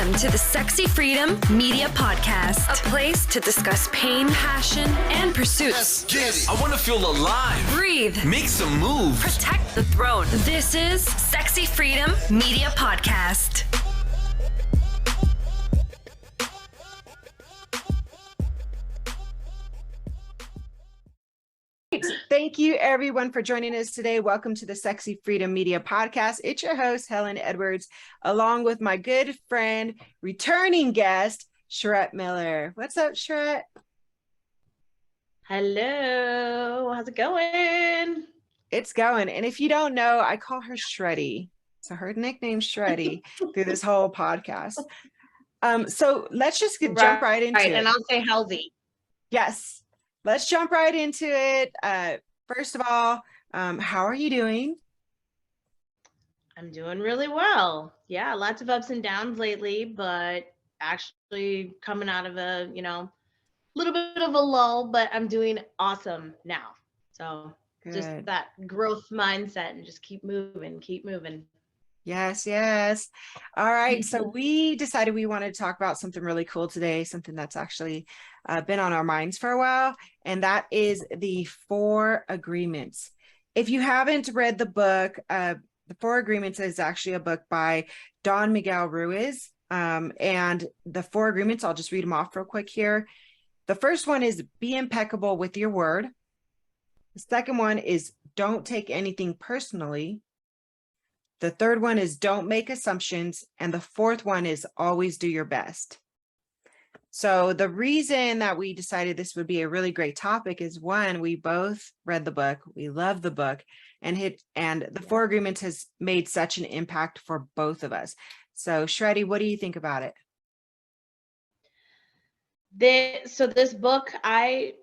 Welcome to the Sexy Freedom Media Podcast, a place to discuss pain, passion, and pursuits. Let's get it. I want to feel alive. Breathe. Make some moves. Protect the throne. This is Sexy Freedom Media Podcast. Thank you, everyone, for joining us today. Welcome to the Sexy Freedom Media Podcast. It's your host, Helen Edwards, along with my good friend, returning guest, Sharett Miller. What's up, Sharett? Hello. How's it going? It's going. And if you don't know, I call her Shreddy. So her nickname's Shreddy through this whole podcast. So let's just jump right into it. And I'll say healthy. Yes. Let's jump right into it. First of all, how are you doing? I'm doing really well. Yeah, lots of ups and downs lately, but actually coming out of a, little bit of a lull, but I'm doing awesome now. So Good. Just that growth mindset and just keep moving. Yes, yes. All right. So we decided we wanted to talk about something really cool today, something that's actually been on our minds for a while, and that is the 4 Agreements. If you haven't read the book, the 4 Agreements is actually a book by Don Miguel Ruiz. And the 4 Agreements, I'll just read them off real quick here. The first one is be impeccable with your word. The second one is don't take anything personally. The third one is don't make assumptions. And the fourth one is always do your best. So the reason that we decided this would be a really great topic is, one, we both read the book. We love the book, and the 4 Agreements has made such an impact for both of us. So Shreddy, what do you think about it? So this book, I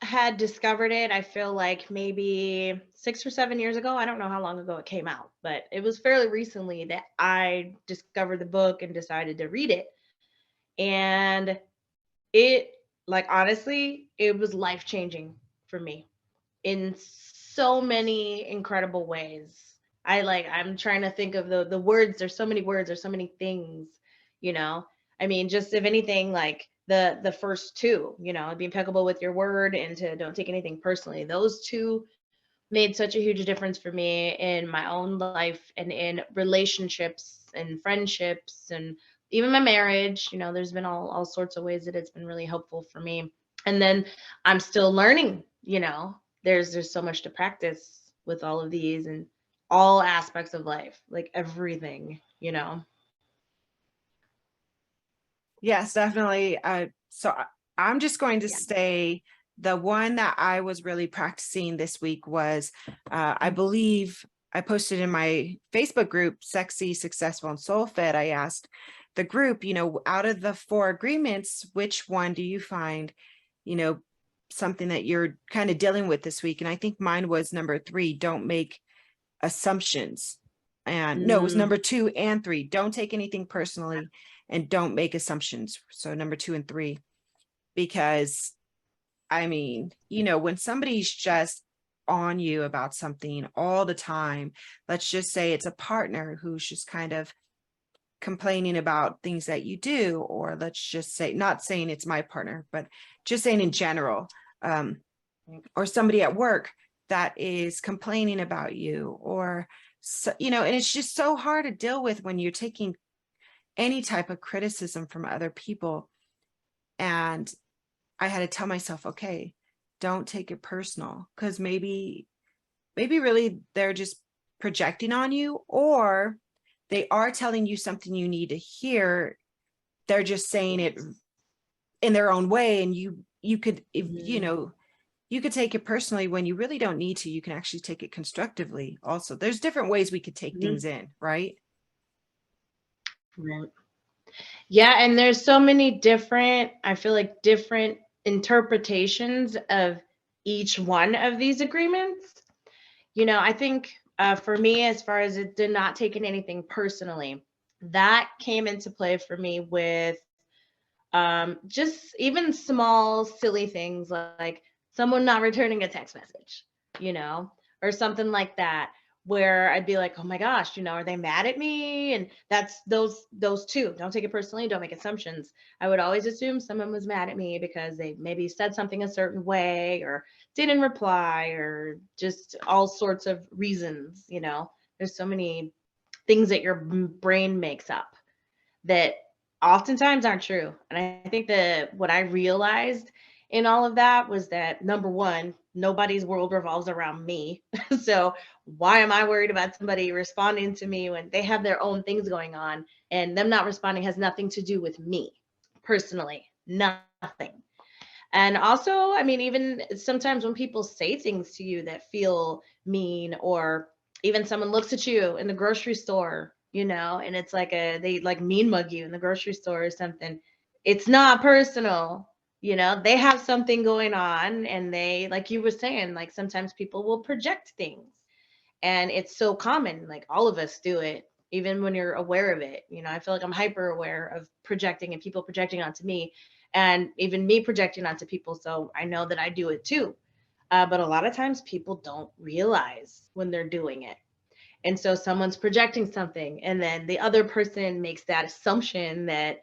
had discovered it, I feel like maybe 6 or 7 years ago. I don't know how long ago it came out, but it was fairly recently that I discovered the book and decided to read it. And it, honestly, it was life-changing for me in so many incredible ways. I'm trying to think of the words. There's so many words, there's so many things, I mean, just if anything, the first 2, be impeccable with your word and to don't take anything personally. Those 2 made such a huge difference for me in my own life and in relationships and friendships and even my marriage. There's been all sorts of ways that it's been really helpful for me. And then I'm still learning, there's so much to practice with all of these and all aspects of life, everything, Yes, definitely. So I'm just going to say the one that I was really practicing this week was, I believe I posted in my Facebook group, Sexy, Successful, and Soul Fed. I asked the group, out of the 4 agreements, which one do you find, something that you're kind of dealing with this week? And I think mine was number 3, don't make assumptions. And no, it was number 2 and 3, don't take anything personally and don't make assumptions. So number 2 and 3, because I mean, when somebody's just on you about something all the time, let's just say it's a partner who's just kind of complaining about things that you do, or let's just say, not saying it's my partner, but just saying in general, or somebody at work that is complaining about you, or, and it's just so hard to deal with when you're taking any type of criticism from other people. And I had to tell myself, okay, don't take it personal, because maybe really they're just projecting on you, or they are telling you something you need to hear. They're just saying it in their own way. And you could, you could take it personally when you really don't need to. You can actually take it constructively. Also, there's different ways we could take things in, right? Right. Yeah. And there's so many different interpretations of each one of these agreements. I think for me, as far as it did not taking anything personally, that came into play for me with just even small, silly things like someone not returning a text message, or something like that, where I'd be like, oh my gosh, are they mad at me? And that's those two. Don't take it personally. Don't make assumptions. I would always assume someone was mad at me because they maybe said something a certain way or didn't reply or just all sorts of reasons. There's so many things that your brain makes up that oftentimes aren't true. And I think that what I realized in all of that was that, number one, nobody's world revolves around me. So why am I worried about somebody responding to me when they have their own things going on, and them not responding has nothing to do with me personally, nothing. And also, I mean, even sometimes when people say things to you that feel mean, or even someone looks at you in the grocery store, and it's like they like mean mug you in the grocery store or something. It's not personal. They have something going on, and they, like you were saying, like sometimes people will project things, and it's so common. Like all of us do it, even when you're aware of it. I feel like I'm hyper aware of projecting and people projecting onto me, and even me projecting onto people. So I know that I do it too. But a lot of times people don't realize when they're doing it. And so someone's projecting something, and then the other person makes that assumption that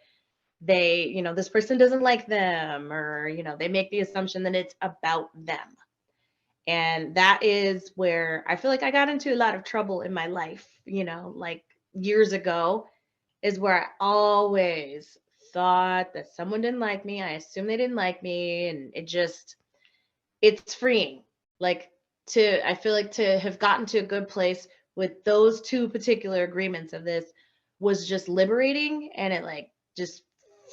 this person doesn't like them, or, they make the assumption that it's about them. And that is where I feel like I got into a lot of trouble in my life, like years ago, is where I always thought that someone didn't like me. I assumed they didn't like me. And it's freeing. Like I feel like to have gotten to a good place with those two particular agreements of this was just liberating. And it like just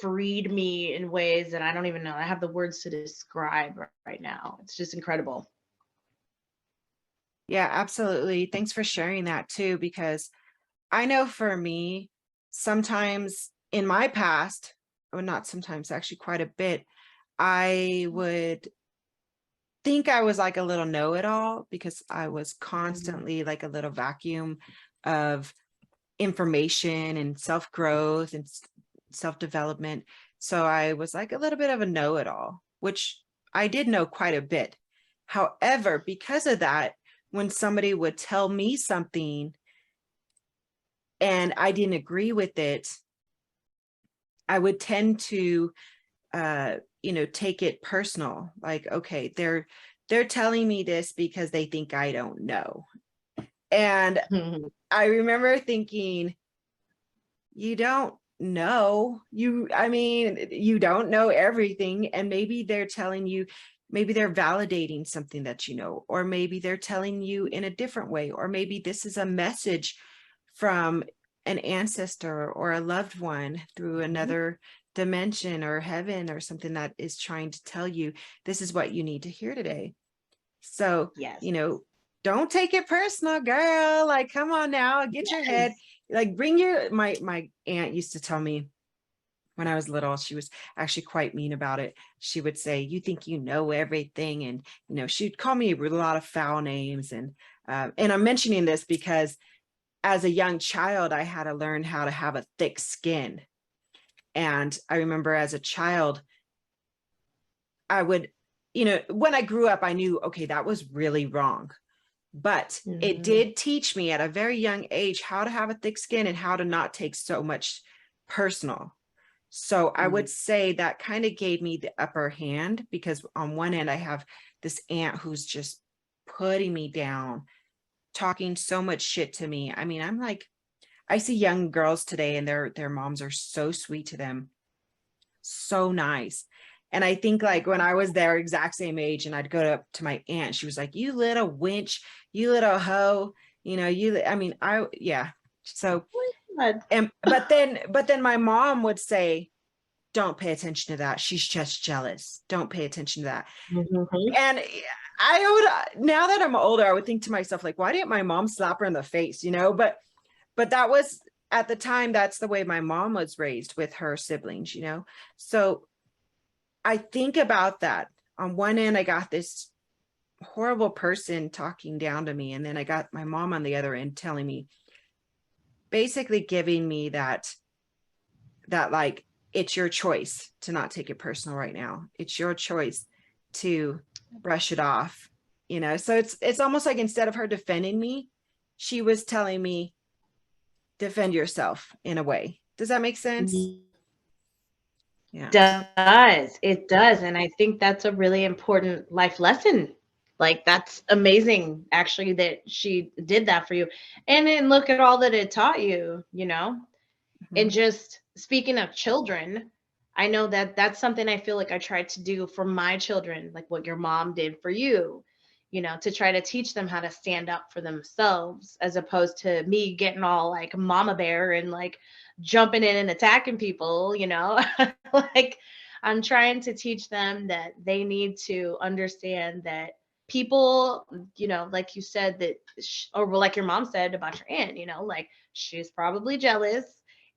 freed me in ways that I don't even know. I have the words to describe right now. It's just incredible. Yeah, absolutely. Thanks for sharing that too, because I know for me, sometimes in my past, or not sometimes, actually quite a bit, I would think I was like a little know-it-all because I was constantly like a little vacuum of information and self-growth and self-development. So I was like a little bit of a know-it-all, which I did know quite a bit. However, because of that, when somebody would tell me something and I didn't agree with it, I would tend to take it personal. Like, okay, they're telling me this because they think I don't know. And I remember thinking, you don't know. You don't know everything. And maybe they're telling you, maybe they're validating something that you know, or maybe they're telling you in a different way, or maybe this is a message from an ancestor or a loved one through another dimension or heaven or something that is trying to tell you this is what you need to hear today. So, Yes. Don't take it personal, girl. Like, come on now, get your head, like bring my aunt used to tell me when I was little, she was actually quite mean about it. She would say, you think you know everything. And, she'd call me with a lot of foul names. And I'm mentioning this because as a young child, I had to learn how to have a thick skin. And I remember as a child, I would, when I grew up, I knew, okay, that was really wrong. But it did teach me at a very young age how to have a thick skin and how to not take so much personal. So I would say that kind of gave me the upper hand, because on one end, I have this aunt who's just putting me down, talking so much shit to me. I mean, I'm like, I see young girls today and their moms are so sweet to them. So nice. And I think like when I was their exact same age and I'd go up to my aunt, she was like, you little wench, you little hoe, So, but then my mom would say, don't pay attention to that. She's just jealous. Don't pay attention to that. And I would, now that I'm older, I would think to myself, like, why didn't my mom slap her in the face, but that was at the time, that's the way my mom was raised with her siblings, So I think about that. On one end, I got this horrible person talking down to me. And then I got my mom on the other end telling me, basically giving me that like, it's your choice to not take it personal right now. It's your choice to brush it off, So it's almost like instead of her defending me, she was telling me, defend yourself in a way. Does that make sense? Yeah. It does. And I think that's a really important life lesson. Like, that's amazing, actually, that she did that for you. And then look at all that it taught you, you know? And Mhm. just speaking of children, I know that that's something I feel like I tried to do for my children, like what your mom did for you, to try to teach them how to stand up for themselves, as opposed to me getting all like mama bear and like jumping in and attacking people. Like, I'm trying to teach them that they need to understand that people, like you said, that, or like your mom said about your aunt, like, she's probably jealous,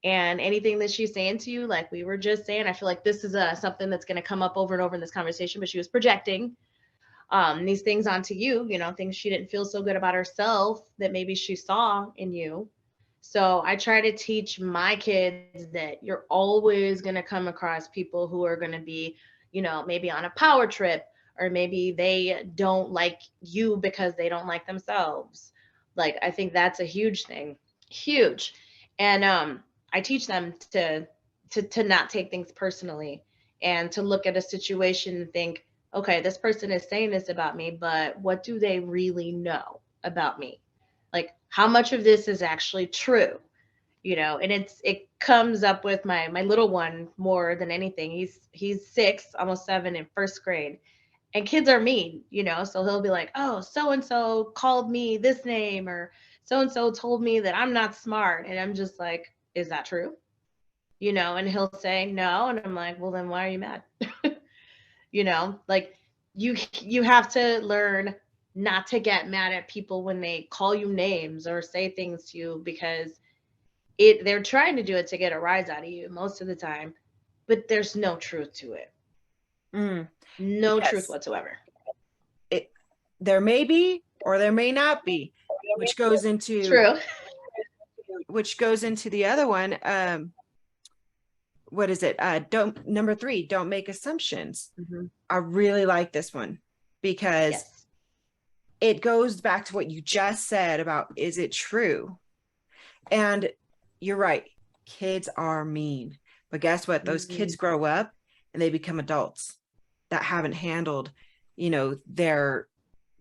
and anything that she's saying to you, like we were just saying, I feel like this is something that's going to come up over and over in this conversation, but she was projecting these things onto you, things she didn't feel so good about herself that maybe she saw in you. So I try to teach my kids that you're always going to come across people who are going to be, maybe on a power trip, or maybe they don't like you because they don't like themselves. Like, I think that's a huge thing. Huge. And I teach them to not take things personally, and to look at a situation and think, okay, this person is saying this about me, but what do they really know about me? Like, how much of this is actually true? And it comes up with my little one more than anything. He's 6, almost 7, in first grade. And kids are mean, so he'll be like, oh, so and so called me this name, or so and so told me that I'm not smart. And I'm just like, is that true? And he'll say no, and I'm like, well, then why are you mad? Like, you have to learn not to get mad at people when they call you names or say things to you, because they're trying to do it to get a rise out of you most of the time, but there's no truth to it. Mm. No truth Yes. whatsoever. There may be, or there may not be, which goes into True. the other one. What is it? Number 3, don't make assumptions. Mm-hmm. I really like this one because Yes. it goes back to what you just said about, is it true? And you're right. Kids are mean, but guess what? Those kids grow up and they become adults that haven't handled, their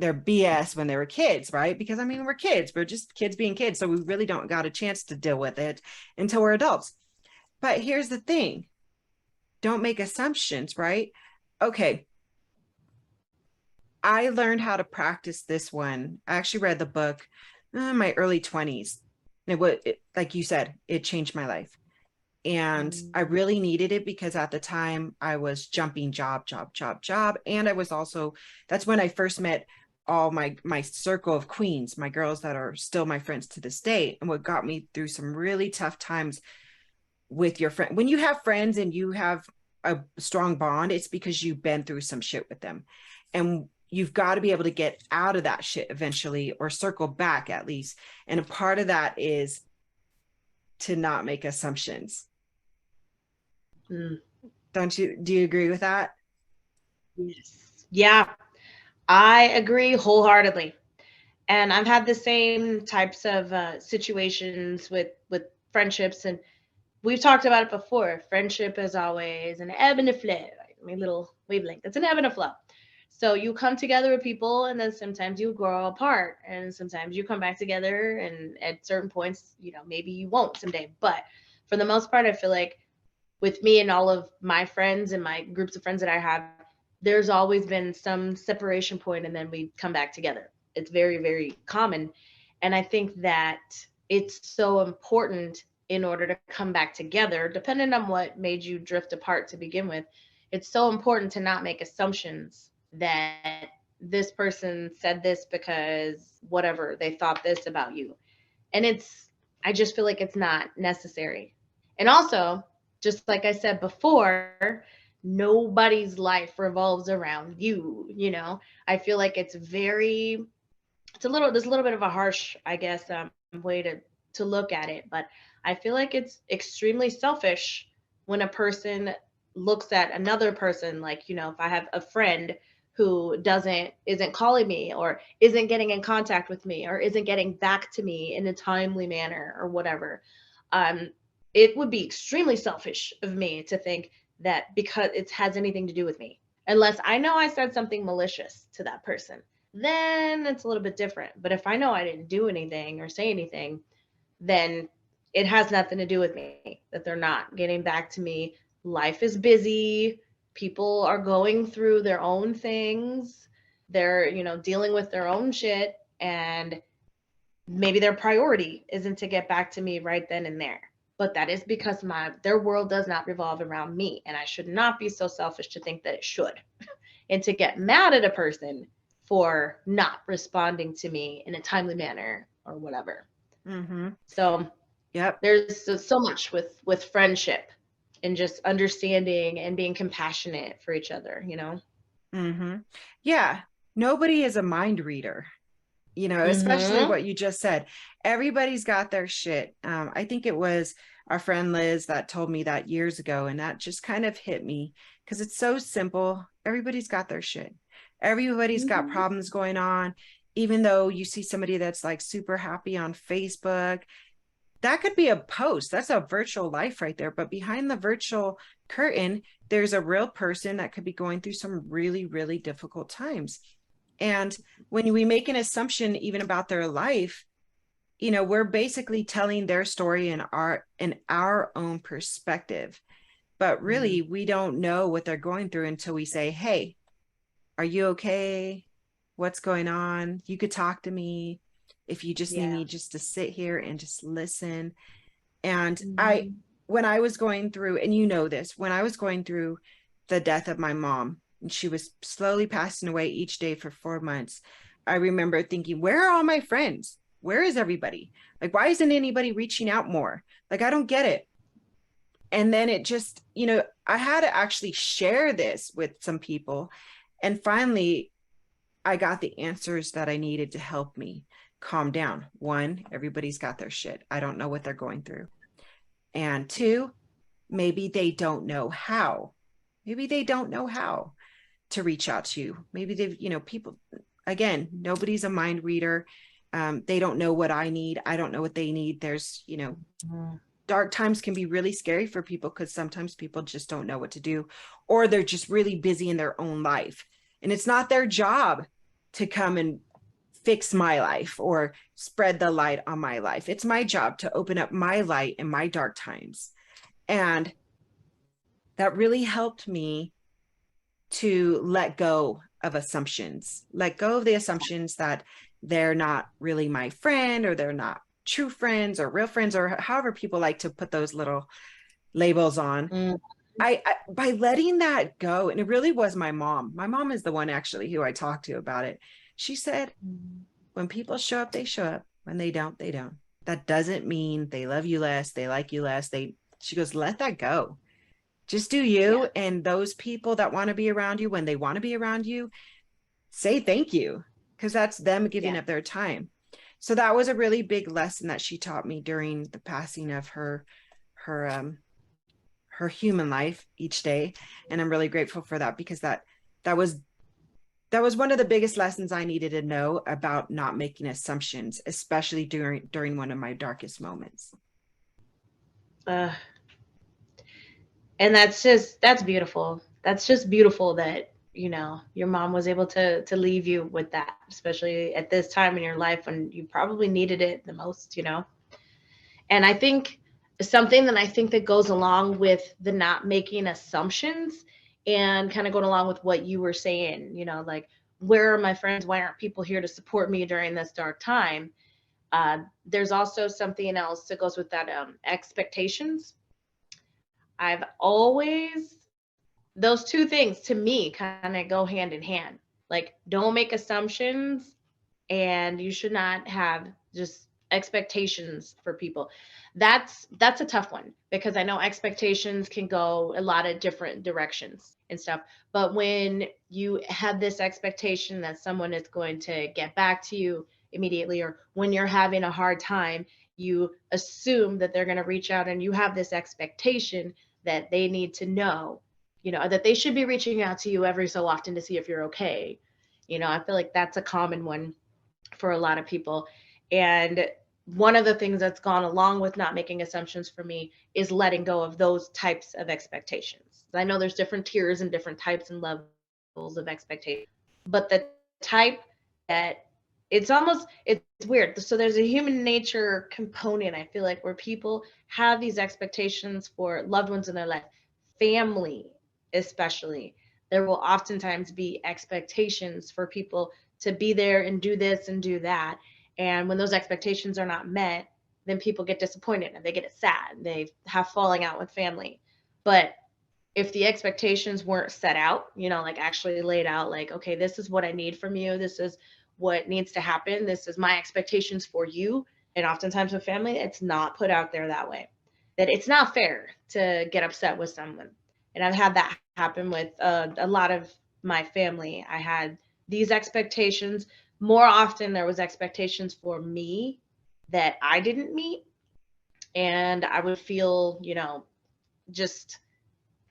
BS when they were kids, right? Because I mean, we're kids, we're just kids being kids. So we really don't got a chance to deal with it until we're adults. But here's the thing. Don't make assumptions, right? Okay. I learned how to practice this one. I actually read the book in my early 20s. Like you said, it changed my life. And I really needed it because at the time I was jumping job. And I was also, that's when I first met all my circle of queens, my girls that are still my friends to this day. And what got me through some really tough times with your friend. When you have friends and you have a strong bond, it's because you've been through some shit with them. And you've got to be able to get out of that shit eventually, or circle back at least. And a part of that is to not make assumptions. Do you agree with that? Yes. Yeah, I agree wholeheartedly. And I've had the same types of situations with friendships, and we've talked about it before. Friendship is always an ebb and a flow. Right? My little wavelength. It's an ebb and a flow. So you come together with people, and then sometimes you grow apart, and sometimes you come back together, and at certain points, maybe you won't someday. But for the most part, I feel like with me and all of my friends and my groups of friends that I have, there's always been some separation point, and then we come back together. It's very, very common. And I think that it's so important, in order to come back together, depending on what made you drift apart to begin with. It's so important to not make assumptions that this person said this because whatever, they thought this about you. And I just feel like it's not necessary. And also, just like I said before, nobody's life revolves around you. I feel like there's a little bit of a harsh, I guess, way to look at it, but I feel like it's extremely selfish when a person looks at another person, like, if I have a friend who isn't calling me or isn't getting in contact with me or isn't getting back to me in a timely manner or whatever. It would be extremely selfish of me to think that because it has anything to do with me, unless I know I said something malicious to that person, then it's a little bit different. But if I know I didn't do anything or say anything, then it has nothing to do with me, that they're not getting back to me. Life is busy. People are going through their own things. They're, dealing with their own shit. And maybe their priority isn't to get back to me right then and there. But that is because their world does not revolve around me. And I should not be so selfish to think that it should. And to get mad at a person for not responding to me in a timely manner or whatever. Mm-hmm. So yep. There's so much with friendship and just understanding and being compassionate for each other, Mm-hmm. Yeah. Nobody is a mind reader, especially what you just said. Everybody's got their shit. I think it was our friend Liz that told me that years ago, and that just kind of hit me because it's so simple. Everybody's got their shit. Everybody's got problems going on. Even though you see somebody that's like super happy on Facebook, that could be a post. That's a virtual life right there. But behind the virtual curtain, there's a real person that could be going through some really, really difficult times. And when we make an assumption even about their life, we're basically telling their story in our own perspective. But really, we don't know what they're going through until we say, hey, are you okay? What's going on? You could talk to me if you just need me just to sit here and just listen. And when I was going through, and this, when I was going through the death of my mom, and she was slowly passing away each day for 4 months, I remember thinking, where are all my friends? Where is everybody? Like, why isn't anybody reaching out more? Like, I don't get it. And then it just, I had to actually share this with some people. And finally, I got the answers that I needed to help me calm down. One, everybody's got their shit. I don't know what they're going through. And two, maybe they don't know how. Maybe they don't know how to reach out to you. Maybe they've, people, again, nobody's a mind reader. They don't know what I need. I don't know what they need. There's, dark times can be really scary for people because sometimes people just don't know what to do, or they're just really busy in their own life. And it's not their job to come and fix my life or spread the light on my life. It's my job to open up my light in my dark times. And that really helped me to let go of assumptions, let go of the assumptions that they're not really my friend, or they're not true friends or real friends, or however people like to put those little labels on. I by letting that go, and it really was my mom is the one actually who I talked to about it. She said, when people show up, they show up. When they don't, they don't. That doesn't mean they love you less, they like you less. She goes, let that go. Just do you. Yeah. And those people that want to be around you, when they want to be around you, say thank you, because that's them giving up their time. So that was a really big lesson that she taught me during the passing of her human life each day. And I'm really grateful for that, because that was one of the biggest lessons I needed to know about not making assumptions, especially during one of my darkest moments. And that's beautiful. That's just beautiful that, your mom was able to leave you with that, especially at this time in your life when you probably needed it the most, And I think something that goes along with the not making assumptions, and kind of going along with what you were saying, like, where are my friends? Why aren't people here to support me during this dark time? There's also something else that goes with that, expectations. I've always, those two things to me kind of go hand in hand. Like, don't make assumptions, and you should not have just expectations for people. That's a tough one, because I know expectations can go a lot of different directions and stuff. But when you have this expectation that someone is going to get back to you immediately, or when you're having a hard time, you assume that they're going to reach out, and you have this expectation that they need to know that they should be reaching out to you every so often to see if you're okay. I feel like that's a common one for a lot of people. And one of the things that's gone along with not making assumptions for me is letting go of those types of expectations. I know there's different tiers and different types and levels of expectation, but the type that it's weird. So there's a human nature component, I feel like, where people have these expectations for loved ones in their life, family especially. There will oftentimes be expectations for people to be there and do this and do that. And when those expectations are not met, then people get disappointed and they get sad. They have falling out with family. But if the expectations weren't set out, like actually laid out, like, okay, this is what I need from you. This is what needs to happen. This is my expectations for you. And oftentimes with family, it's not put out there that way. That it's not fair to get upset with someone. And I've had that happen with a lot of my family. I had these expectations. More often, there was expectations for me that I didn't meet. And I would feel, just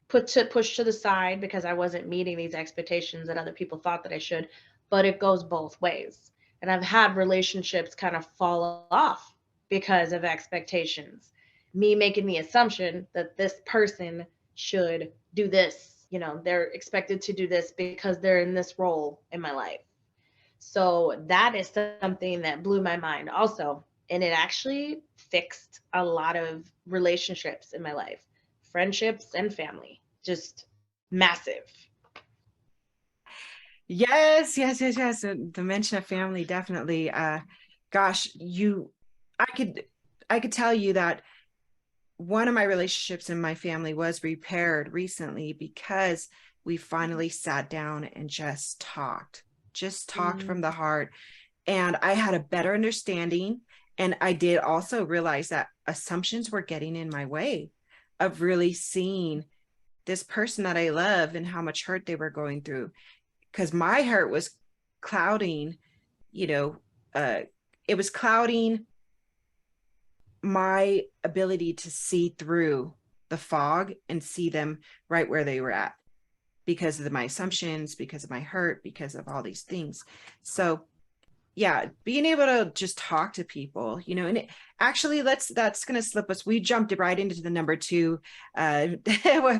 pushed to the side because I wasn't meeting these expectations that other people thought that I should. But it goes both ways. And I've had relationships kind of fall off because of expectations. Me making the assumption that this person should do this, they're expected to do this because they're in this role in my life. So that is something that blew my mind also. And it actually fixed a lot of relationships in my life, friendships and family, just massive. Yes, yes, yes, yes. The mention of family, definitely. Gosh, I could tell you that one of my relationships in my family was repaired recently because we finally sat down and just talked from the heart. And I had a better understanding. And I did also realize that assumptions were getting in my way of really seeing this person that I love and how much hurt they were going through. Because my heart was clouding, it was clouding my ability to see through the fog and see them right where they were at because of my assumptions, because of my hurt, because of all these things. So yeah, being able to just talk to people, and actually that's going to slip us. We jumped right into the number two. Number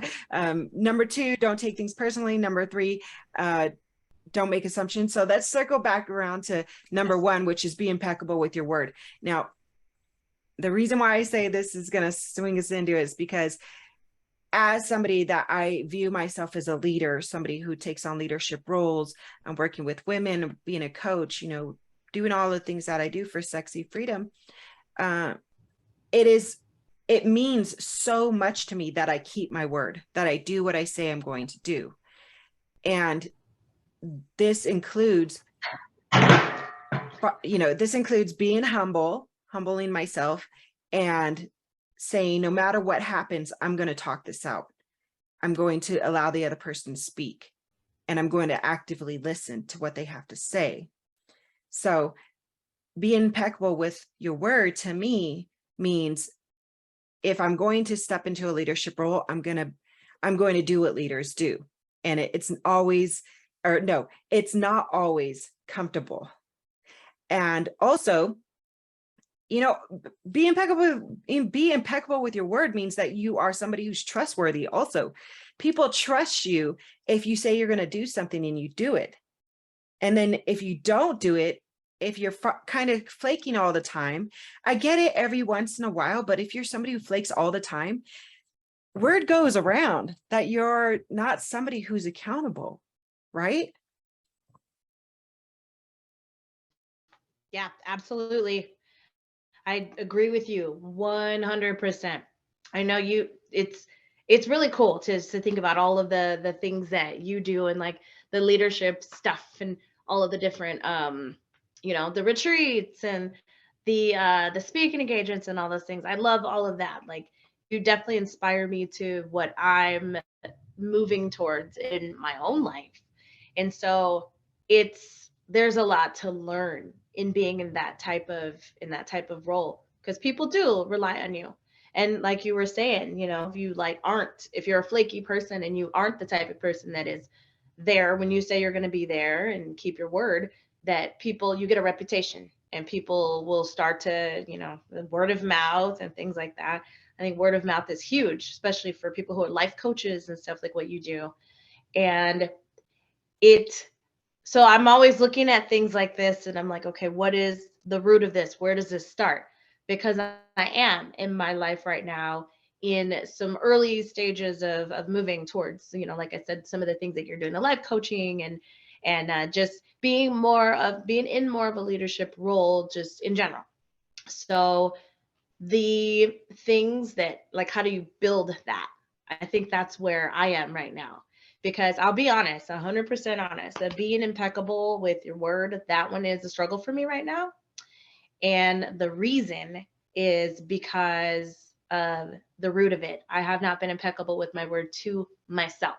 two, don't take things personally. Number three, don't make assumptions. So let's circle back around to number one, which is be impeccable with your word. Now, the reason why I say this is going to swing us into it is because as somebody that I view myself as a leader, somebody who takes on leadership roles, I'm working with women, being a coach, doing all the things that I do for Sexy Freedom. It means so much to me that I keep my word, that I do what I say I'm going to do. And this includes being humbling myself and saying, no matter what happens, I'm going to talk this out. I'm going to allow the other person to speak, and I'm going to actively listen to what they have to say. So be impeccable with your word to me means if I'm going to step into a leadership role, I'm going to do what leaders do. And it's not always comfortable. And also, be impeccable with your word means that you are somebody who's trustworthy. Also, people trust you if you say you're going to do something and you do it. And then if you don't do it, if you're kind of flaking all the time, I get it every once in a while, but if you're somebody who flakes all the time, word goes around that you're not somebody who's accountable, right? Yeah, absolutely. I agree with you 100%. I know it's really cool to think about all of the things that you do and like the leadership stuff and all of the different the retreats and the speaking engagements and all those things. I love all of that. Like you definitely inspire me to what I'm moving towards in my own life. And so there's a lot to learn in being in that type of role because people do rely on you. And like you were saying, if you if you're a flaky person and you aren't the type of person that is there when you say you're going to be there and keep your word, that you get a reputation and people will start to, word of mouth and things like that. I think word of mouth is huge, especially for people who are life coaches and stuff like what you do. And so I'm always looking at things like this and I'm like, okay, what is the root of this? Where does this start? Because I am in my life right now in some early stages of moving towards, like I said, some of the things that you're doing, the life coaching and just being in more of a leadership role just in general. So the things that, like, how do you build that? I think that's where I am right now. Because I'll be honest, 100% honest, that being impeccable with your word, that one is a struggle for me right now. And the reason is because of the root of it. I have not been impeccable with my word to myself.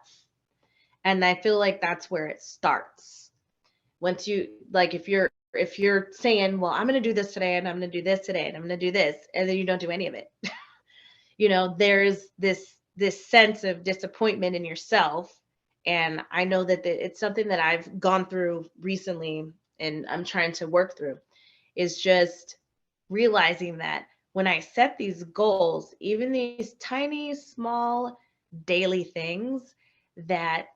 And I feel like that's where it starts. Once you, like, if you're saying, well, I'm going to do this today and I'm going to do this today and I'm going to do this, and then you don't do any of it, there's this sense of disappointment in yourself. And I know that it's something that I've gone through recently and I'm trying to work through, is just realizing that when I set these goals, even these tiny, small, daily things, that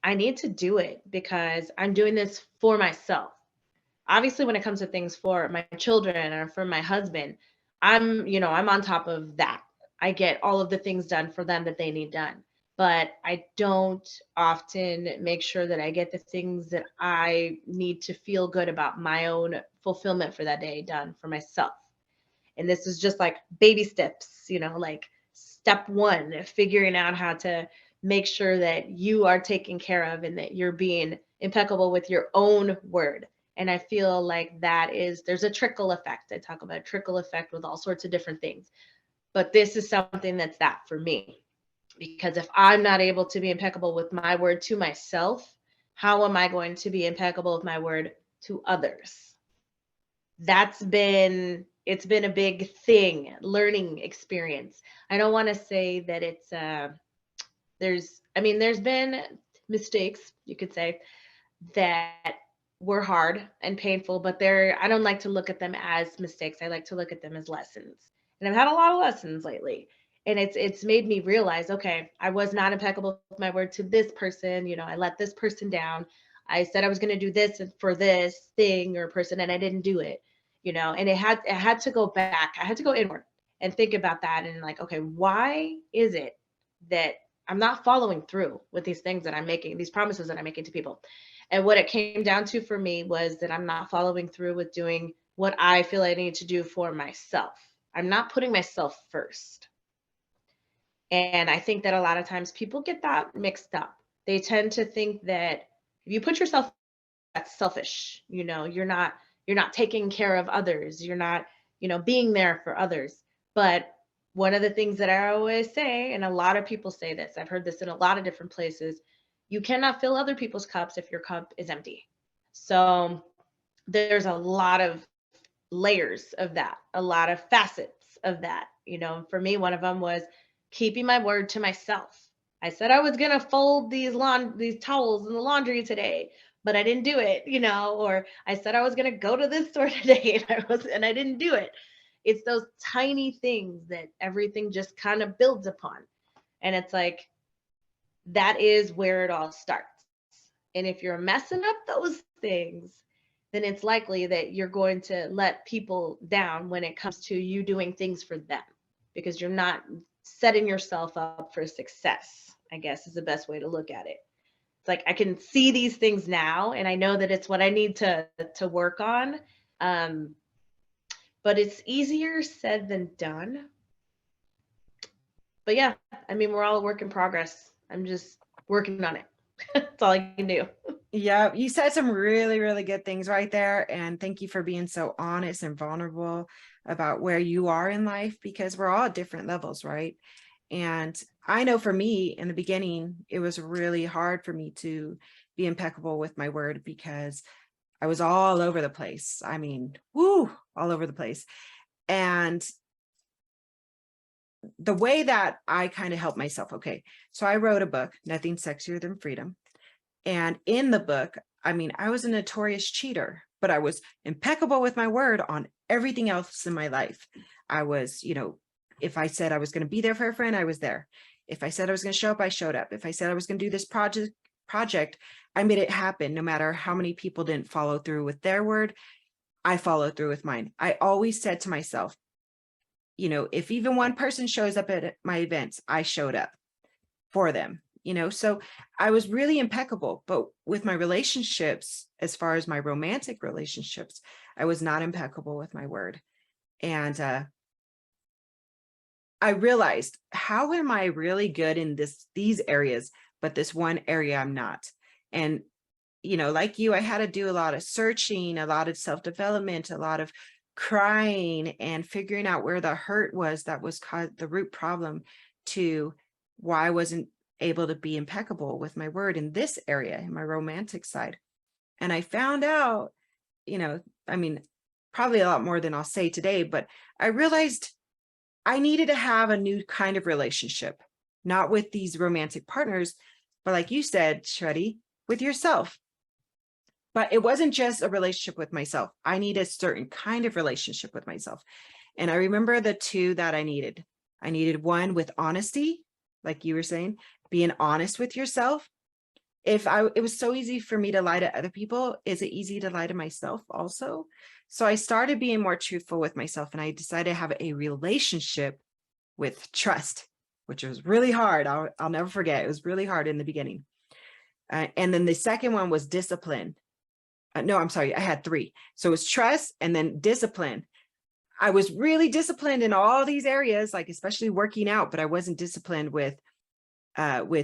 I need to do it because I'm doing this for myself. Obviously, when it comes to things for my children or for my husband, I'm on top of that. I get all of the things done for them that they need done. But I don't often make sure that I get the things that I need to feel good about my own fulfillment for that day done for myself. And this is just like baby steps, like step one, figuring out how to make sure that you are taken care of and that you're being impeccable with your own word. And I feel like there's a trickle effect. I talk about trickle effect with all sorts of different things. But this is something that's that for me. Because if I'm not able to be impeccable with my word to myself, how am I going to be impeccable with my word to others? It's been a big thing, learning experience. I don't want to say that it's there's been mistakes, you could say, that were hard and painful, but I don't like to look at them as mistakes. I like to look at them as lessons. And I've had a lot of lessons lately. And it's made me realize, okay, I was not impeccable with my word to this person. I let this person down. I said I was going to do this for this thing or person, and I didn't do it. And it had to go back. I had to go inward and think about that. And like, okay, why is it that I'm not following through with these things that I'm making, these promises that I'm making to people? And what it came down to for me was that I'm not following through with doing what I feel I need to do for myself. I'm not putting myself first. And I think that a lot of times people get that mixed up. They tend to think that if you put yourself, that's selfish. You're not taking care of others. You're not, being there for others. But one of the things that I always say, and a lot of people say this, I've heard this in a lot of different places, you cannot fill other people's cups if your cup is empty. So there's a lot of layers of that, a lot of facets of that. For me, one of them was keeping my word to myself. I said I was going to fold these towels in the laundry today, but I didn't do it, or I said I was going to go to this store today and I didn't do it. It's those tiny things that everything just kind of builds upon. And it's like, that is where it all starts. And if you're messing up those things, then it's likely that you're going to let people down when it comes to you doing things for them, because you're not setting yourself up for success, I guess is the best way to look at it. It's like, I can see these things now, and I know that it's what I need to work on. But it's easier said than done. But yeah, we're all a work in progress. I'm just working on it. That's all I can do. Yeah, you said some really, really good things right there. And thank you for being so honest and vulnerable about where you are in life, because we're all at different levels, right? And I know for me in the beginning, it was really hard for me to be impeccable with my word because I was all over the place. All over the place. And the way that I kind of help myself. Okay. So I wrote a book, Nothing Sexier Than Freedom. And in the book, I mean, I was a notorious cheater, but I was impeccable with my word on everything else in my life. I was, if I said I was going to be there for a friend, I was there. If I said I was going to show up, I showed up. If I said I was going to do this project, I made it happen. No matter how many people didn't follow through with their word, I followed through with mine. I always said to myself, if even one person shows up at my events, I showed up for them, so I was really impeccable. But with my relationships, as far as my romantic relationships, I was not impeccable with my word. And I realized, how am I really good in these areas, but this one area I'm not? And like you, I had to do a lot of searching, a lot of self-development, a lot of crying and figuring out where the hurt was that was the root problem to why I wasn't able to be impeccable with my word in this area, in my romantic side. And I found out, I mean, probably a lot more than I'll say today, but I realized I needed to have a new kind of relationship, not with these romantic partners, but like you said, Shreddy, with yourself. But it wasn't just a relationship with myself. I needed a certain kind of relationship with myself. And I remember the two that I needed. I needed one with honesty, like you were saying, being honest with yourself. It was so easy for me to lie to other people, is it easy to lie to myself also? So I started being more truthful with myself, and I decided to have a relationship with trust, which was really hard. I'll never forget. It was really hard in the beginning. And then the second one was discipline. No, I'm sorry. I had three. So it was trust and then discipline. I was really disciplined in all these areas, like especially working out, but I wasn't disciplined with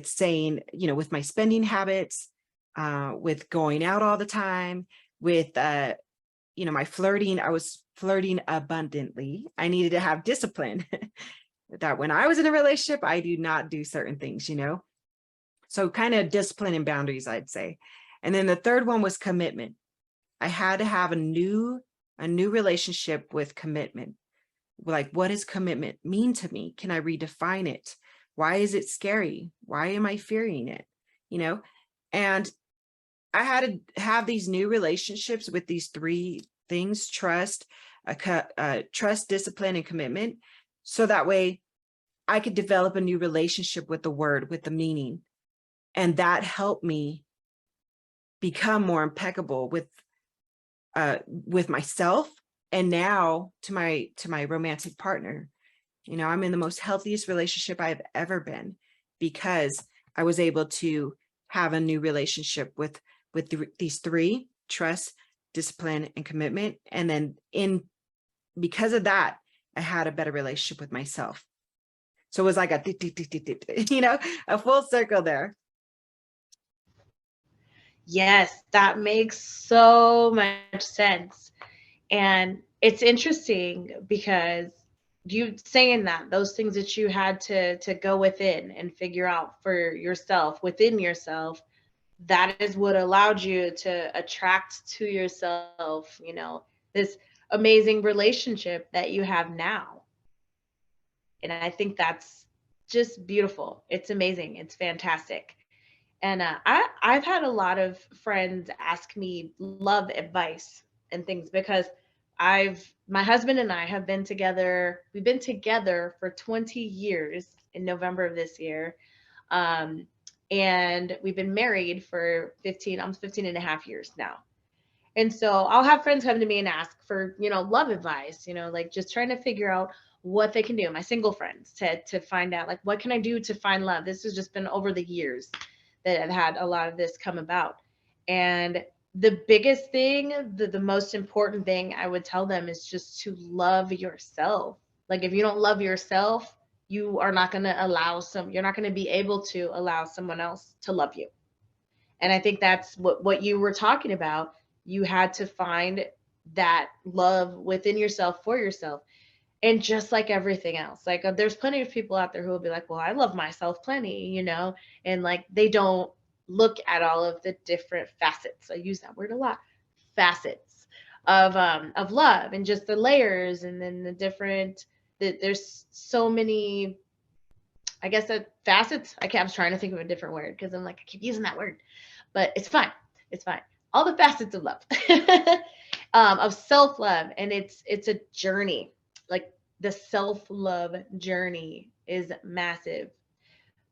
saying, with my spending habits, with going out all the time, with, my flirting. I was flirting abundantly. I needed to have discipline that when I was in a relationship, I do not do certain things, So kind of discipline and boundaries, I'd say. And then the third one was commitment. I had to have a new relationship with commitment. Like, what does commitment mean to me? Can I redefine it? Why is it scary? Why am I fearing it? And I had to have these new relationships with these three things: trust, discipline, and commitment. So that way I could develop a new relationship with the word, with the meaning. And that helped me become more impeccable with myself, and now to my romantic partner. I'm in the most healthiest relationship I've ever been, because I was able to have a new relationship with these three: trust, discipline, and commitment. And then because of that, I had a better relationship with myself. So it was like a full circle there. Yes, that makes so much sense. And it's interesting because you saying that those things that you had to go within and figure out for yourself, within yourself, that is what allowed you to attract to yourself, this amazing relationship that you have now. And I think that's just beautiful. It's amazing. It's fantastic. And I've had a lot of friends ask me love advice and things, because my husband and I have been together. We've been together for 20 years in November of this year. And we've been married for almost 15 and a half years now. And so I'll have friends come to me and ask for, love advice, like just trying to figure out what they can do. My single friends to find out, like, what can I do to find love? This has just been over the years that I've had a lot of this come about. And the biggest thing, the most important thing I would tell them is just to love yourself. Like, if you don't love yourself, you are not going to you're not going to be able to allow someone else to love you. And I think that's what you were talking about. You had to find that love within yourself for yourself. And just like everything else, like there's plenty of people out there who will be like, well, I love myself plenty, and like they don't look at all of the different facets. I use that word a lot, facets of love, and just the layers, and then the different There's so many, I guess, facets. I was trying to think of a different word because I'm like, I keep using that word, but it's fine. It's fine. All the facets of love, of self-love. And it's a journey. Like the self-love journey is massive,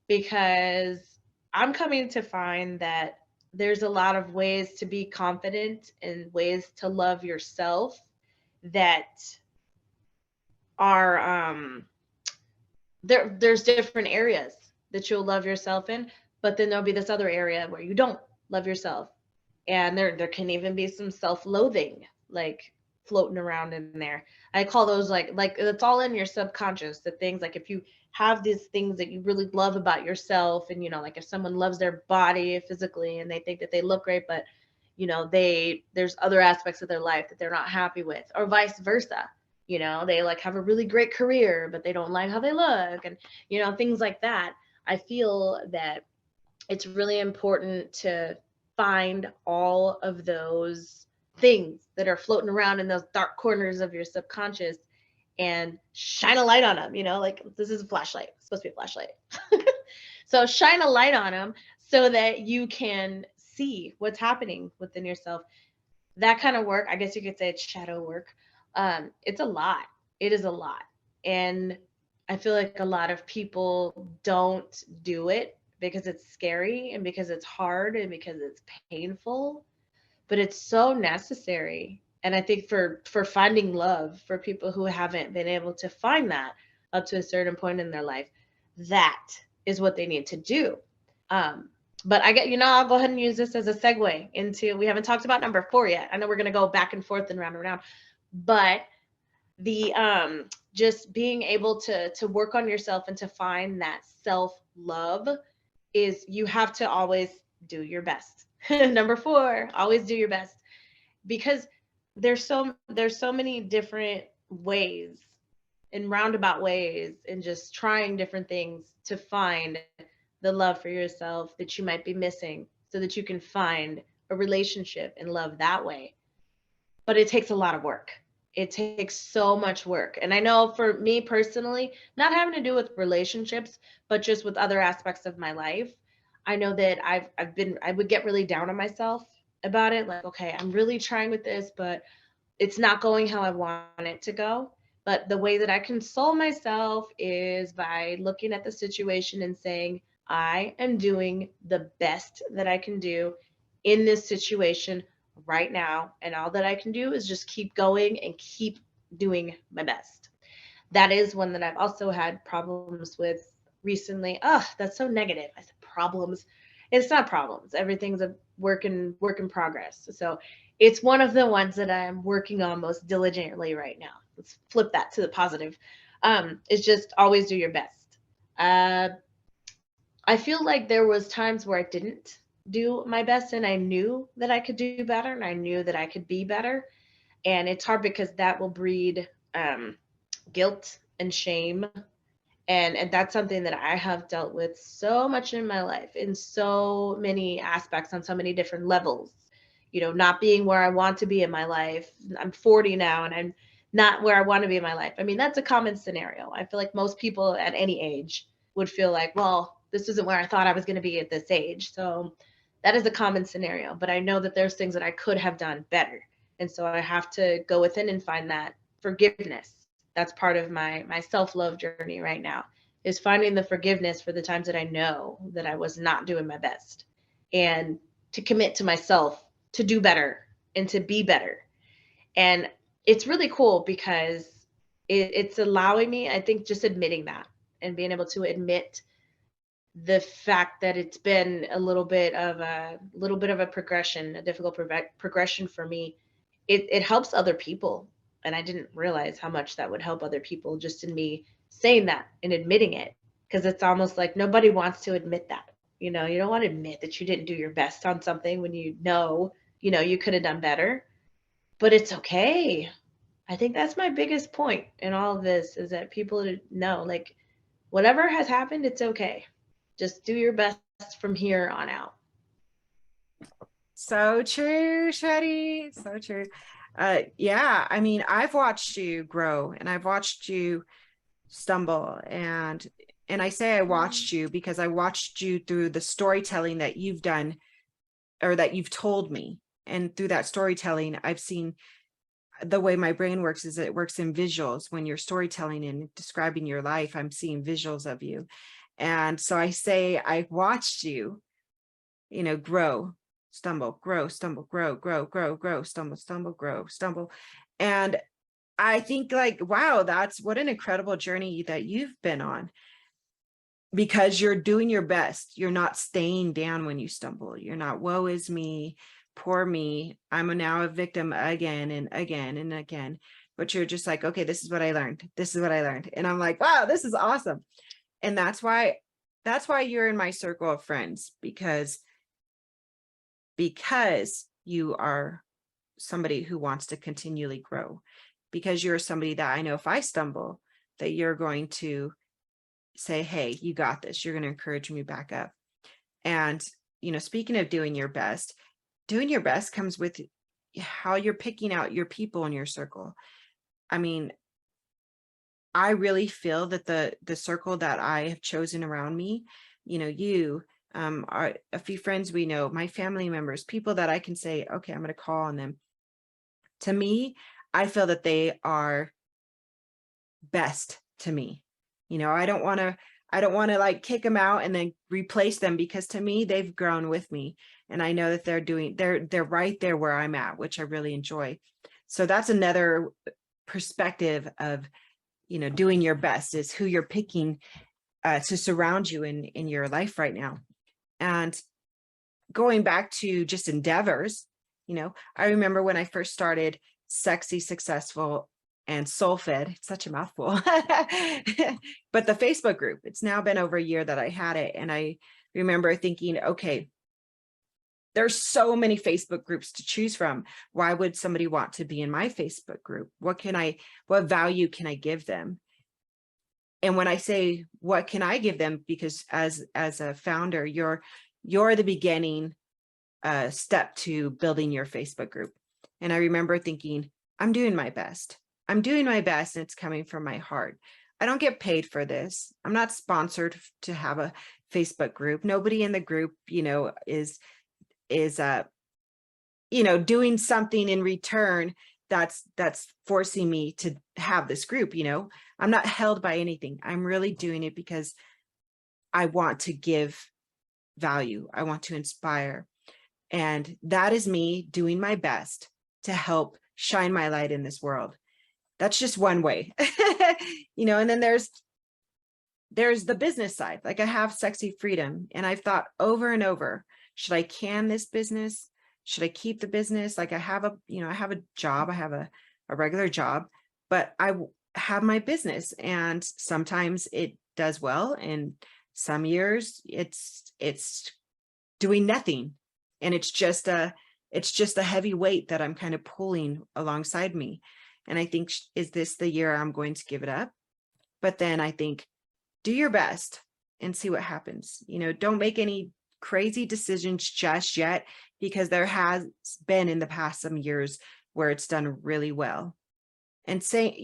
because I'm coming to find that there's a lot of ways to be confident and ways to love yourself that are there's different areas that you'll love yourself in, but then there'll be this other area where you don't love yourself. And there can even be some self-loathing like floating around in there. I call those like it's all in your subconscious. The things like if you have these things that you really love about yourself, and like if someone loves their body physically and they think that they look great, but there's other aspects of their life that they're not happy with, or vice versa. They like have a really great career, but they don't like how they look, and things like that. I feel that it's really important to find all of those things that are floating around in those dark corners of your subconscious and shine a light on them. Like this is a flashlight. It's supposed to be a flashlight. So shine a light on them so that you can see what's happening within yourself. That kind of work, I guess you could say it's shadow work. It's a lot. It is a lot. And I feel like a lot of people don't do it because it's scary and because it's hard and because it's painful, but it's so necessary. And I think for finding love, for people who haven't been able to find that up to a certain point in their life, that is what they need to do. But I'll go ahead and use this as a segue into, we haven't talked about number 4 yet. I know we're going to go back and forth and round, but the just being able to work on yourself and to find that self-love is, you have to always do your best. Number 4, always do your best, because there's so many different ways and roundabout ways and just trying different things to find the love for yourself that you might be missing, so that you can find a relationship and love that way. But it takes a lot of work. It takes so much work. And I know for me personally, not having to do with relationships, but just with other aspects of my life, I know that I would get really down on myself about it. Like, okay, I'm really trying with this, but it's not going how I want it to go. But the way that I console myself is by looking at the situation and saying, I am doing the best that I can do in this situation right now. And all that I can do is just keep going and keep doing my best. That is one that I've also had problems with recently. Oh, that's so negative. I said problems. It's not problems. Everything's a work in progress. So it's one of the ones that I'm working on most diligently right now. Let's flip that to the positive. It's just always do your best. I feel like there was times where I didn't do my best, and I knew that I could do better, and I knew that I could be better. And it's hard because that will breed guilt and shame. And that's something that I have dealt with so much in my life, in so many aspects, on so many different levels. Not being where I want to be in my life. I'm 40 now and I'm not where I want to be in my life. I mean, that's a common scenario. I feel like most people at any age would feel like, well, this isn't where I thought I was going to be at this age. So that is a common scenario. But I know that there's things that I could have done better. And so I have to go within and find that forgiveness. That's part of my self-love journey right now, is finding the forgiveness for the times that I know that I was not doing my best, and to commit to myself to do better and to be better. And it's really cool because it's allowing me, I think, just admitting that and being able to admit the fact that it's been a little bit of a progression, a difficult progression for me. It helps other people. And I didn't realize how much that would help other people just in me saying that and admitting it, because it's almost like nobody wants to admit that. You don't want to admit that you didn't do your best on something when you could have done better. But it's okay. I think that's my biggest point in all of this, is that people know, like, whatever has happened, it's okay. Just do your best from here on out. So true, Sharett. So true. Yeah, I mean, I've watched you grow, and I've watched you stumble. And I say I watched you because I watched you through the storytelling that you've done, or that you've told me. And through that storytelling, I've seen the way my brain works is it works in visuals. When you're storytelling and describing your life, I'm seeing visuals of you. And so I say I watched you, grow, stumble, grow, stumble, grow, grow, grow, grow, stumble, stumble, grow, stumble. And I think like, wow, that's what an incredible journey that you've been on, because you're doing your best. You're not staying down when you stumble. You're not, woe is me, poor me, I'm now a victim again and again and again. But you're just like, okay, this is what I learned. This is what I learned. And I'm like, wow, this is awesome. And that's why you're in my circle of friends, because you are somebody who wants to continually grow, because you're somebody that I know if I stumble, that you're going to say, hey, you got this. You're going to encourage me back up. And, speaking of doing your best comes with how you're picking out your people in your circle. I mean, I really feel that the circle that I have chosen around me, you are a few friends we know, my family members, people that I can say, okay, I'm going to call on them. To me, I feel that they are best to me. I don't want to like kick them out and then replace them, because to me, they've grown with me. And I know that they're right there where I'm at, which I really enjoy. So that's another perspective of, doing your best, is who you're picking to surround you in your life right now. And going back to just endeavors, I remember when I first started Sexy, Successful, and Soul Fed, it's such a mouthful, but the Facebook group, it's now been over a year that I had it. And I remember thinking, okay, there's so many Facebook groups to choose from. Why would somebody want to be in my Facebook group? What value can I give them? And when I say, what can I give them? Because as a founder, you're the beginning step to building your Facebook group. And I remember thinking, I'm doing my best. And it's coming from my heart. I don't get paid for this. I'm not sponsored to have a Facebook group. Nobody in the group, is doing something in return that's forcing me to have this group. I'm not held by anything. I'm really doing it because I want to give value. I want to inspire. And that is me doing my best to help shine my light in this world. That's just one way. And then there's the business side. Like I have Sexy Freedom, and I've thought over and over, should I can this business? Should I keep the business? Like I have a job, I have a regular job, but I have my business, and sometimes it does well. And some years it's doing nothing. And it's just a heavy weight that I'm kind of pulling alongside me. And I think, is this the year I'm going to give it up? But then I think, do your best and see what happens. Don't make any crazy decisions just yet, because there has been in the past some years where it's done really well. And say,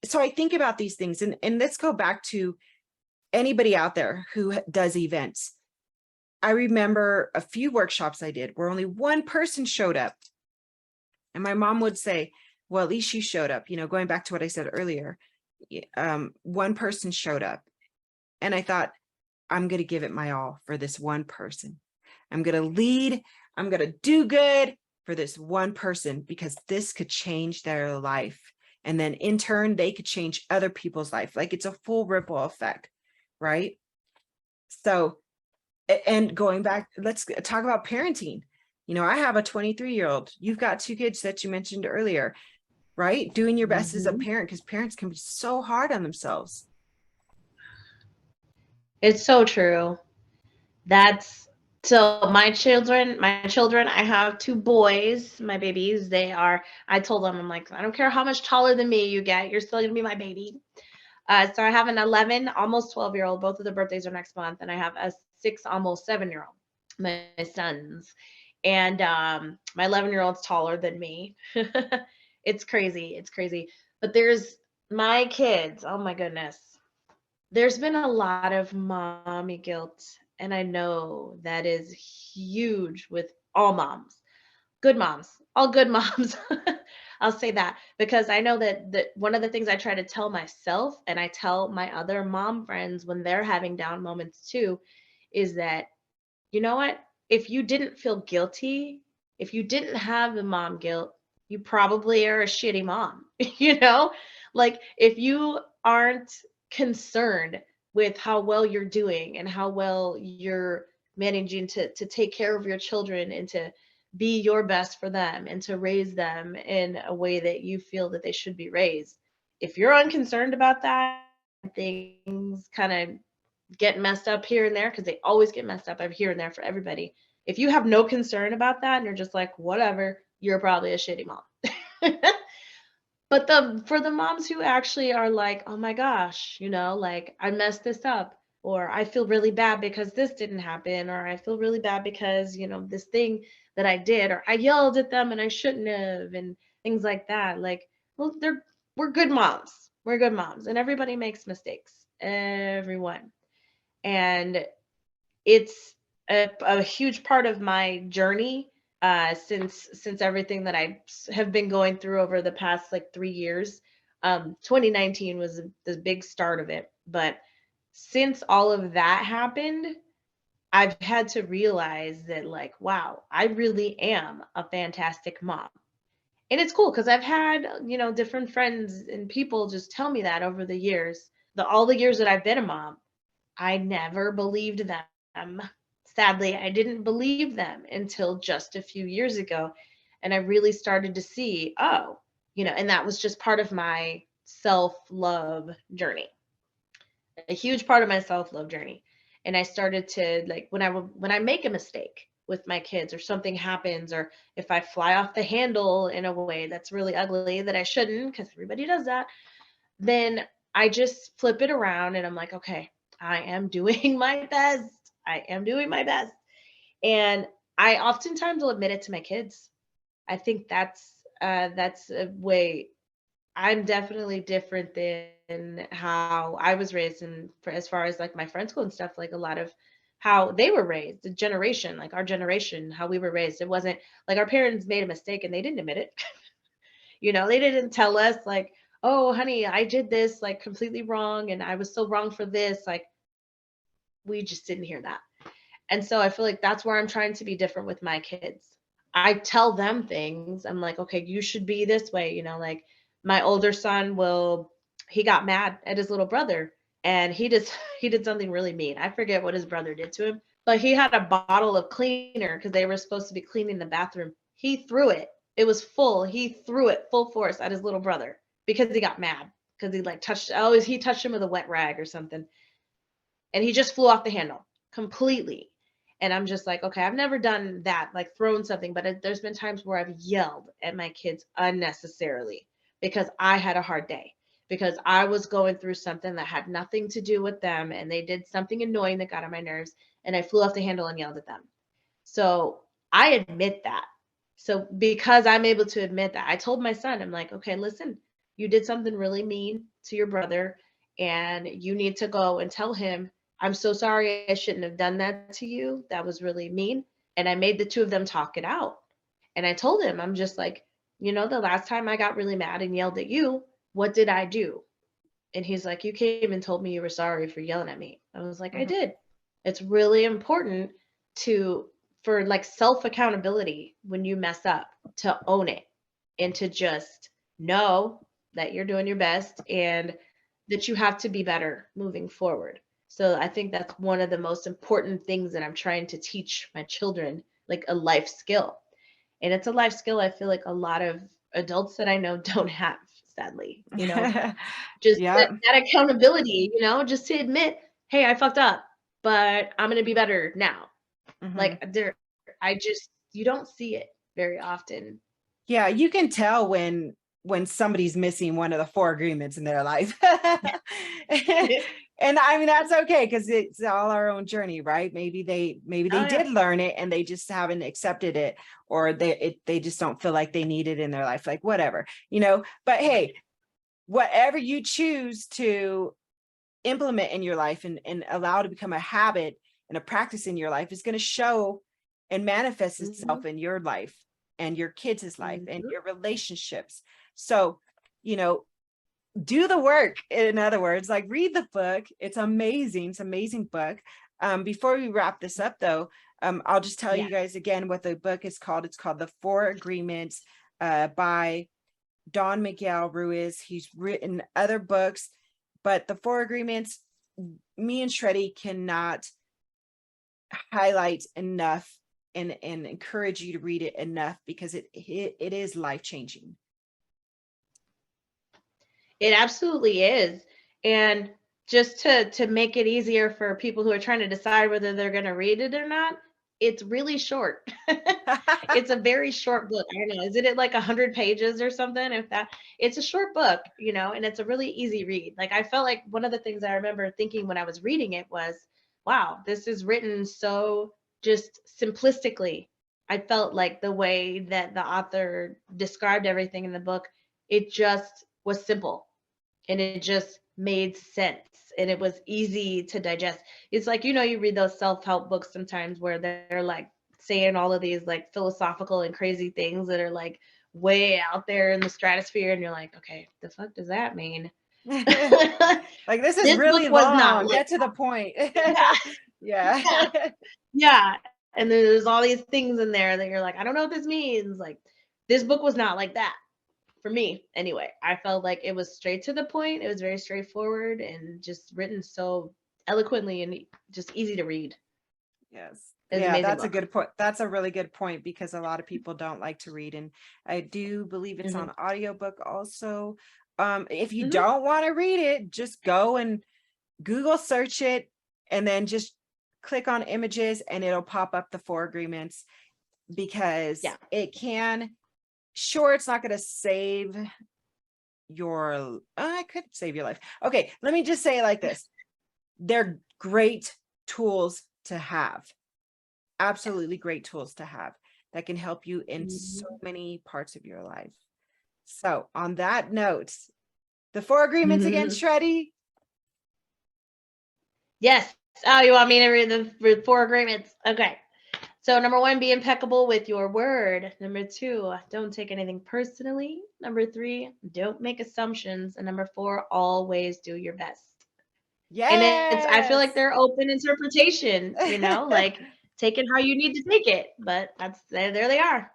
so I think about these things, and let's go back to anybody out there who does events. I remember a few workshops I did where only one person showed up. And my mom would say, well, at least you showed up, going back to what I said earlier, one person showed up. And I thought, I'm going to give it my all for this one person. I'm going to lead. I'm going to do good for this one person, because this could change their life. And then in turn, they could change other people's life. Like it's a full ripple effect, right? So, and going back, let's talk about parenting. I have a 23-year-old. You've got 2 kids that you mentioned earlier, right? Doing your best as a parent, because parents can be so hard on themselves. It's so true. So my children, I have 2 boys, my babies. I told them, I'm like, I don't care how much taller than me you get, you're still gonna be my baby. So I have an 11, almost 12-year-old. Both of their birthdays are next month. And I have a 6, almost 7-year-old, my sons. And my 11-year-old's taller than me. It's crazy. But there's my kids. Oh my goodness. There's been a lot of mommy guilt, and I know that is huge with all moms, good moms, all good moms. I'll say that because I know that one of the things I try to tell myself and I tell my other mom friends when they're having down moments too is that, you know what? If you didn't feel guilty, if you didn't have the mom guilt, you probably are a shitty mom. You know? Like if you aren't concerned with how well you're doing and how well you're managing to take care of your children and to be your best for them and to raise them in a way that you feel that they should be raised. If you're unconcerned about that, things kind of get messed up here and there because they always get messed up here and there for everybody. If you have no concern about that and you're just like, whatever, you're probably a shitty mom. But for the moms who actually are like, oh my gosh, like I messed this up, or I feel really bad because this didn't happen, or I feel really bad because, this thing that I did, or I yelled at them and I shouldn't have, and things like that. Like, well, we're good moms. We're good moms, and everybody makes mistakes. Everyone. And it's a huge part of my journey since everything that I have been going through over the past like 3 years. 2019 was the big start of it, but since all of that happened, I've had to realize that like, wow, I really am a fantastic mom. And it's cool because I've had, different friends and people just tell me that over the years, all the years that I've been a mom, I never believed them. Sadly, I didn't believe them until just a few years ago. And I really started to see, oh, and that was just part of my self-love journey, a huge part of my self-love journey. And I started to like when I make a mistake with my kids or something happens, or if I fly off the handle in a way that's really ugly that I shouldn't, because everybody does that, then I just flip it around and I'm like, okay, I am doing my best. I am doing my best. And I oftentimes will admit it to my kids. I think that's a way I'm definitely different than how I was raised, and for as far as like my friend school and stuff, like a lot of how they were raised, the generation, like our generation, how we were raised. It wasn't like our parents made a mistake and they didn't admit it. They didn't tell us like, oh, honey, I did this like completely wrong and I was so wrong for this. Like, we just didn't hear that. And so I feel like that's where I'm trying to be different with my kids. I tell them things. I'm like, okay, you should be this way. Like my older son he got mad at his little brother and he did something really mean. I forget what his brother did to him, but he had a bottle of cleaner because they were supposed to be cleaning the bathroom. He threw it. It was full. He threw it full force at his little brother because he got mad because he like he touched him with a wet rag or something. And he just flew off the handle completely. And I'm just like, okay, I've never done that, like thrown something, but there's been times where I've yelled at my kids unnecessarily because I had a hard day, because I was going through something that had nothing to do with them and they did something annoying that got on my nerves and I flew off the handle and yelled at them. So I admit that. So because I'm able to admit that, I told my son, I'm like, okay, listen, you did something really mean to your brother and you need to go and tell him, I'm so sorry. I shouldn't have done that to you. That was really mean. And I made the two of them talk it out. And I told him, I'm just like, the last time I got really mad and yelled at you, what did I do? And he's like, you came and told me you were sorry for yelling at me. I was like, Mhm. I did. It's really important for like self accountability when you mess up, to own it and to just know that you're doing your best and that you have to be better moving forward. So I think that's one of the most important things that I'm trying to teach my children, like a life skill. And it's a life skill I feel like a lot of adults that I know don't have, sadly, just Yeah. that accountability, just to admit, hey, I fucked up, but I'm going to be better now. Mhm. Like you don't see it very often. Yeah, you can tell when somebody's missing one of the four agreements in their life. And I mean that's okay because it's all our own journey, right? Maybe they Oh, yeah. did learn it and they just haven't accepted it, or they just don't feel like they need it in their life, like whatever. But hey, whatever you choose to implement in your life and allow to become a habit and a practice in your life is going to show and manifest itself in your life and your kids' life and your relationships. So, do the work. In other words, like, read the book. It's amazing. It's an amazing book. Before we wrap this up though, I'll just tell you guys again what the book is called. It's called The 4 Agreements by Don Miguel Ruiz. He's written other books, but The 4 Agreements, me and Sharett cannot highlight enough and encourage you to read it enough, because it is life-changing. It absolutely is. And just to make it easier for people who are trying to decide whether they're going to read it or not, it's really short. It's a very short book. I don't know, isn't it like 100 pages or something? If that, it's a short book, and it's a really easy read. Like, I felt like one of the things I remember thinking when I was reading it was, wow, this is written so just simplistically. I felt like the way that the author described everything in the book, it just was simple and it just made sense and it was easy to digest. It's like, you read those self-help books sometimes where they're like saying all of these like philosophical and crazy things that are like way out there in the stratosphere, and you're like, okay, the fuck does that mean? Like, this is really long. Get to the point. Yeah. Yeah. And there's all these things in there that you're like, I don't know what this means. Like, this book was not like that for me. Anyway, I felt like it was straight to the point. It was very straightforward and just written so eloquently and just easy to read. Yes. Yeah, that's book. a good point. That's a really good point, because a lot of people don't like to read. And I do believe it's on audiobook also. If you don't want to read it, just go and Google search it and then just click on images and it'll pop up the 4 agreements, because it can, sure, it's not going to save your, I could save your life. Okay, let me just say it like this. They're great tools to have. Absolutely great tools to have that can help you in so many parts of your life. So on that note, the 4 agreements again, Sharett. Yes. Oh, you want me to read the 4 agreements? Okay. So number 1, be impeccable with your word. Number 2, don't take anything personally. Number 3, don't make assumptions. And number 4, always do your best. Yes. And I feel like they're open interpretation, like, take it how you need to take it, but there they are.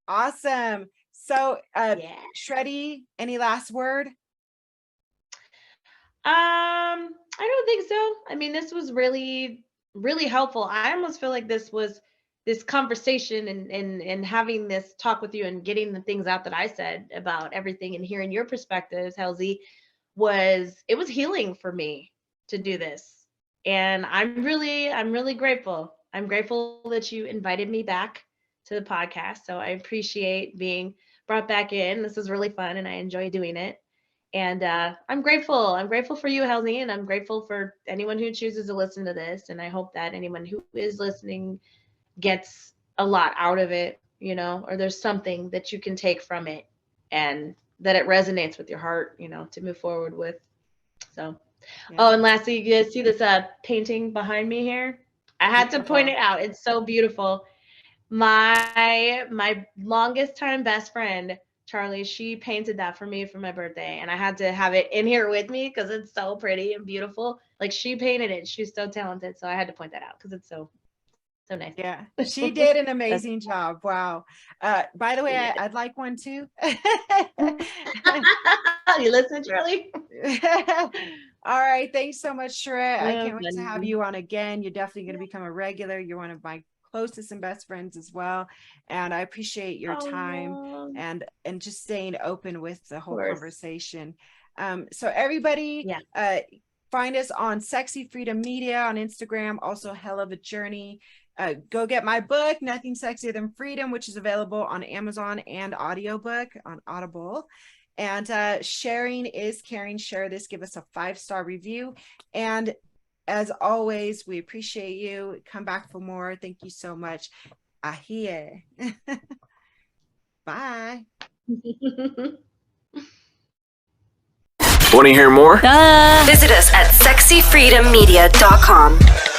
Awesome. So, Sharett, any last word? I don't think so. I mean, this was really, really helpful. I almost feel like this conversation and having this talk with you and getting the things out that I said about everything and hearing your perspectives, Halsey, was healing for me to do this. And I'm really grateful. I'm grateful that you invited me back to the podcast. So I appreciate being brought back in. This is really fun and I enjoy doing it. And I'm grateful. I'm grateful for you, Halsey, and I'm grateful for anyone who chooses to listen to this. And I hope that anyone who is listening gets a lot out of it, or there's something that you can take from it and that it resonates with your heart, to move forward with. So, Oh, and lastly, you guys see this painting behind me here? I had to point it out. It's so beautiful. My longest time best friend, Charlie, she painted that for me for my birthday, and I had to have it in here with me because it's so pretty and beautiful. Like, she painted it. She's so talented, so I had to point that out because it's so nice. Yeah, she did an amazing job. Wow. By the way, I'd like one too. You listen, Charlie? All right. Thanks so much, Sharett. I can't wait to have you on again. You're definitely going to become a regular. You're one of my closest and best friends as well. And I appreciate your time and just staying open with the whole conversation. So everybody, find us on Sexy Freedom Media on Instagram, also Hell of a Journey. Go get my book, Nothing Sexier Than Freedom, which is available on Amazon and audiobook on Audible. And sharing is caring. Share this, give us a 5-star review. And as always, we appreciate you. Come back for more. Thank you so much. Ahie. Bye. Want to hear more? Visit us at sexyfreedommedia.com.